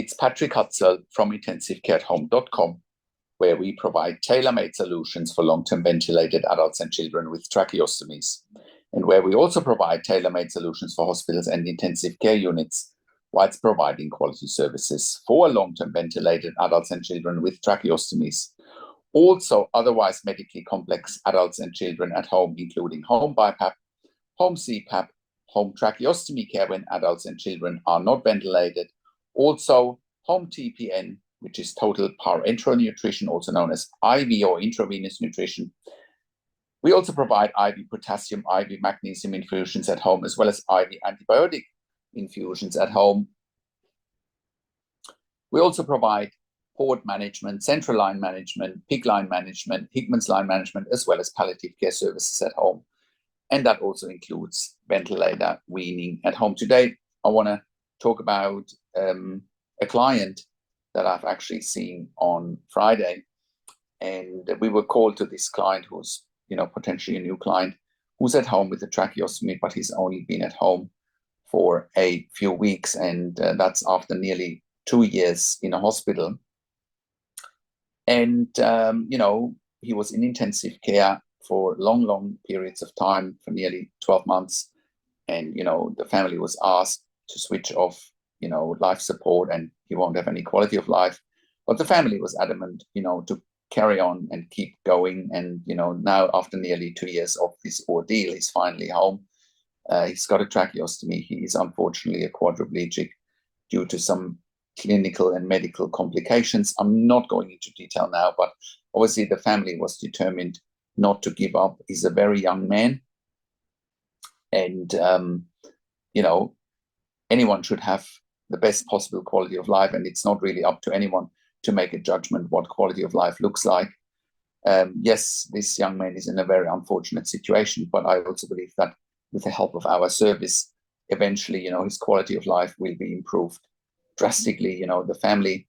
It's Patrick Hutzel from intensivecareathome.com, where we provide tailor-made solutions for long-term ventilated adults and children with tracheostomies, and where we also provide tailor-made solutions for hospitals and intensive care units, whilst providing quality services for long-term ventilated adults and children with tracheostomies. Also, otherwise medically complex adults and children at home, including home BiPAP, home CPAP, home tracheostomy care when adults and children are not ventilated, also home TPN, which is total parenteral nutrition, also known as IV or intravenous nutrition. We also provide IV potassium, IV magnesium infusions at home, as well as IV antibiotic infusions at home. We also provide port management, central line management, PICC line management, Hickman's line management, as well as palliative care services at home. And that also includes ventilator weaning at home. Today, I want to talk about a client that I've actually seen on Friday. And we were called to this client who's, potentially a new client, who's at home with a tracheostomy, but he's only been at home for a few weeks. And that's after nearly 2 years in a hospital. And, he was in intensive care for long periods of time, for nearly 12 months. And, the family was asked to switch off, life support, and he won't have any quality of life. But the family was adamant, to carry on and keep going. And, now after nearly 2 years of this ordeal, he's finally home. He's got a tracheostomy. He is unfortunately a quadriplegic due to some clinical and medical complications. I'm not going into detail now, but obviously the family was determined not to give up. He's a very young man. And, anyone should have the best possible quality of life. And it's not really up to anyone to make a judgment what quality of life looks like. Yes, this young man is in a very unfortunate situation, but I also believe that with the help of our service, eventually, his quality of life will be improved drastically. The family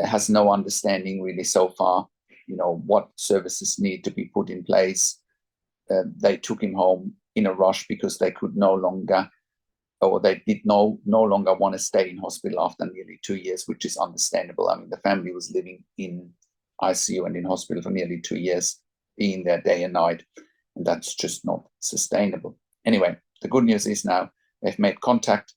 has no understanding really so far, what services need to be put in place. They took him home in a rush because they could no longer, or they did no longer want to stay in hospital after nearly 2 years, which is understandable. I mean, the family was living in ICU and in hospital for nearly 2 years, being there day and night, and that's just not sustainable. Anyway, the good news is now they've made contact,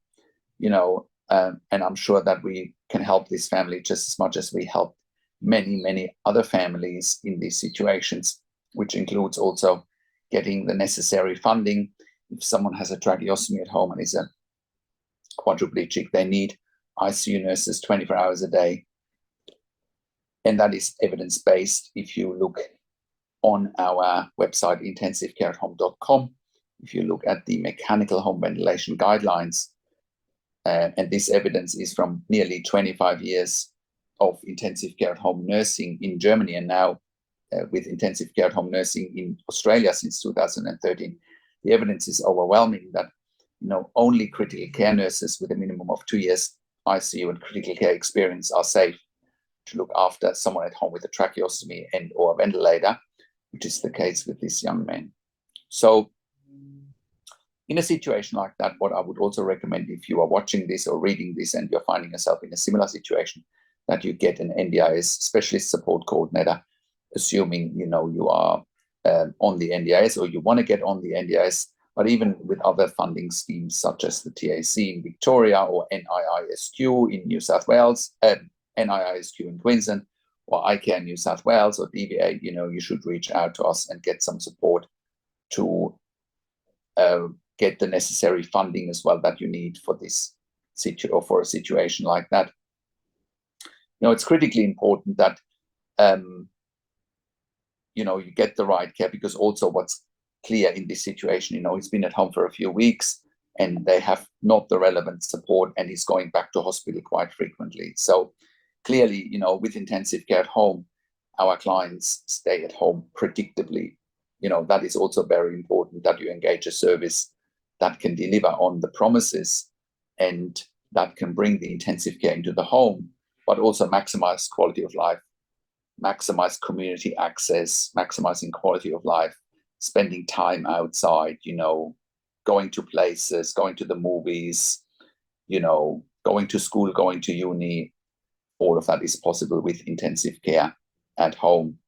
and I'm sure that we can help this family just as much as we help many other families in these situations, which includes also getting the necessary funding. If someone has a tracheostomy at home and is a quadriplegic, they need ICU nurses 24 hours a day. And that is evidence-based. If you look on our website, intensivecareathome.com, if you look at the mechanical home ventilation guidelines, and this evidence is from nearly 25 years of intensive care at home nursing in Germany, and now with intensive care at home nursing in Australia since 2013, the evidence is overwhelming that only critical care nurses with a minimum of 2 years ICU and critical care experience are safe to look after someone at home with a tracheostomy and or a ventilator, which is the case with this young man. So in a situation like that, what I would also recommend, if you are watching this or reading this and you're finding yourself in a similar situation, that you get an NDIS specialist support coordinator, assuming you are on the NDIS or you want to get on the NDIS, but even with other funding schemes such as the TAC in Victoria or NIISQ in New South Wales, NIISQ in Queensland, or iCare New South Wales or DVA, you should reach out to us and get some support to get the necessary funding as well that you need for this or for a situation like that. It's critically important that you get the right care, because also what's clear in this situation, he's been at home for a few weeks and they have not the relevant support, and he's going back to hospital quite frequently. So clearly, with intensive care at home, our clients stay at home predictably. That is also very important, that you engage a service that can deliver on the promises and that can bring the intensive care into the home, but also maximize quality of life, maximize community access, maximizing quality of life, spending time outside, going to places, going to the movies, going to school, going to uni, all of that is possible with intensive care at home.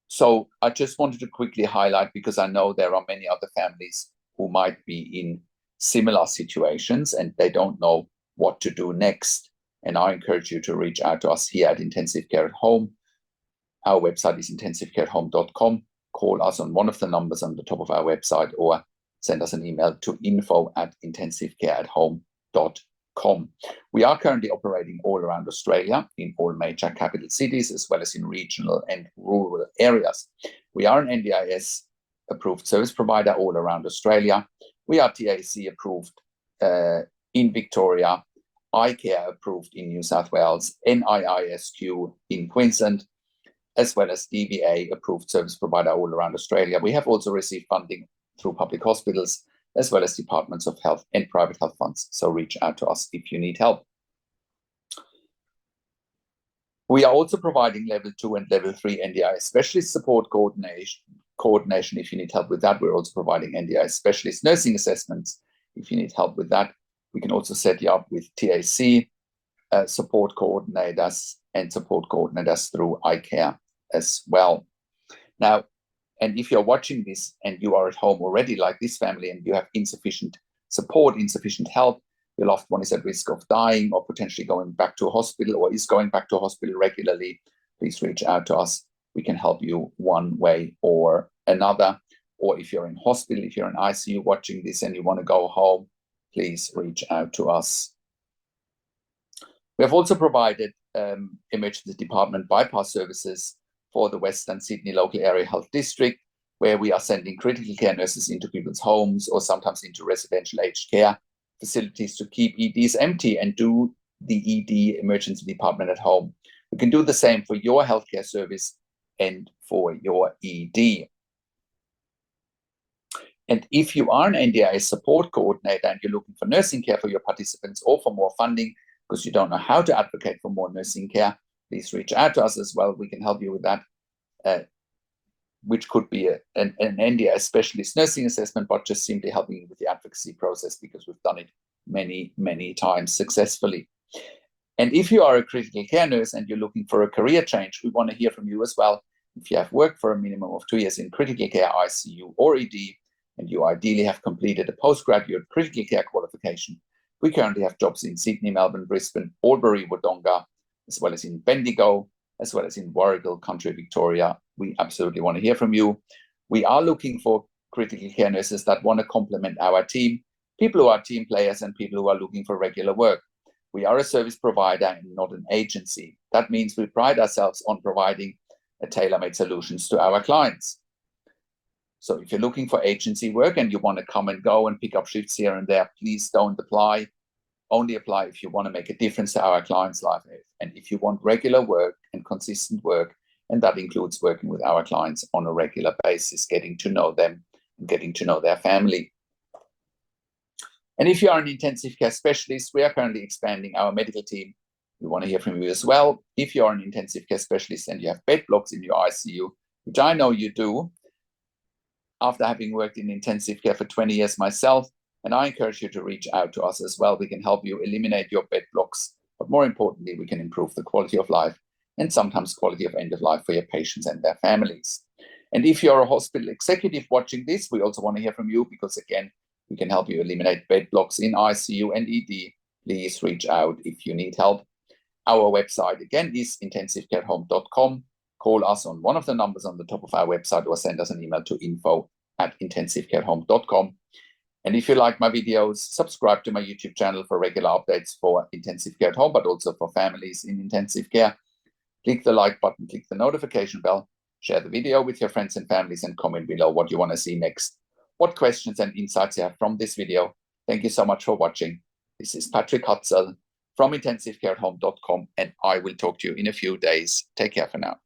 So I just wanted to quickly highlight, because I know there are many other families who might be in similar situations and they don't know what to do next. And I encourage you to reach out to us here at Intensive Care at Home. Our website is intensivecareathome.com. Call us on one of the numbers on the top of our website, or send us an email to info@intensivecareathome.com. We are currently operating all around Australia in all major capital cities, as well as in regional and rural areas. We are an NDIS approved service provider all around Australia. We are TAC approved in Victoria, iCare approved in New South Wales, NIISQ in Queensland, as well as DVA approved service provider all around Australia. We have also received funding through public hospitals, as well as departments of health and private health funds. So reach out to us if you need help. We are also providing level 2 and level 3 NDIS specialist support coordination if you need help with that. We're also providing NDIS specialist nursing assessments if you need help with that. We can also set you up with TAC support coordinators and support coordinators through iCare as well. Now, and if you're watching this and you are at home already, like this family, and you have insufficient support, insufficient help, your loved one is at risk of dying or potentially going back to a hospital, or is going back to a hospital regularly, please reach out to us. We can help you one way or another. Or if you're in hospital, if you're in ICU watching this and you want to go home, please reach out to us. We have also provided emergency department bypass services for the Western Sydney local area health district, where we are sending critical care nurses into people's homes or sometimes into residential aged care facilities to keep EDs empty and do the ED emergency department at home. We can do the same for your healthcare service and for your ED. And if you are an NDIS support coordinator and you're looking for nursing care for your participants or for more funding because you don't know how to advocate for more nursing care, please reach out to us as well. We can help you with that, which could be an NDIS specialist nursing assessment, but just simply helping you with the advocacy process, because we've done it many, many times successfully. And if you are a critical care nurse and you're looking for a career change, we want to hear from you as well. If you have worked for a minimum of 2 years in critical care, ICU or ED, and you ideally have completed a postgraduate critical care qualification, we currently have jobs in Sydney, Melbourne, Brisbane, Albury, Wodonga, as well as in Bendigo, as well as in Warragul, Country, Victoria. We absolutely want to hear from you. We are looking for critical care nurses that want to complement our team, people who are team players and people who are looking for regular work. We are a service provider and not an agency. That means we pride ourselves on providing tailor-made solutions to our clients. So if you're looking for agency work and you want to come and go and pick up shifts here and there, please don't apply. Only apply if you want to make a difference to our clients' life. And if you want regular work and consistent work, and that includes working with our clients on a regular basis, getting to know them and getting to know their family. And if you are an intensive care specialist, we are currently expanding our medical team. We want to hear from you as well. If you are an intensive care specialist and you have bed blocks in your ICU, which I know you do, after having worked in intensive care for 20 years myself, and I encourage you to reach out to us as well. We can help you eliminate your bed blocks, but more importantly, we can improve the quality of life and sometimes quality of end of life for your patients and their families. And if you're a hospital executive watching this, we also want to hear from you, because again, we can help you eliminate bed blocks in ICU and ED. Please reach out if you need help. Our website again is intensivecareathome.com. Call us on one of the numbers on the top of our website, or send us an email to info@intensivecareathome.com. And if you like my videos, subscribe to my YouTube channel for regular updates for intensive care at home, but also for families in intensive care. Click the like button, click the notification bell, share the video with your friends and families, and comment below what you want to see next, what questions and insights you have from this video. Thank you so much for watching. This is Patrick Hutzel from intensivecareathome.com, and I will talk to you in a few days. Take care for now.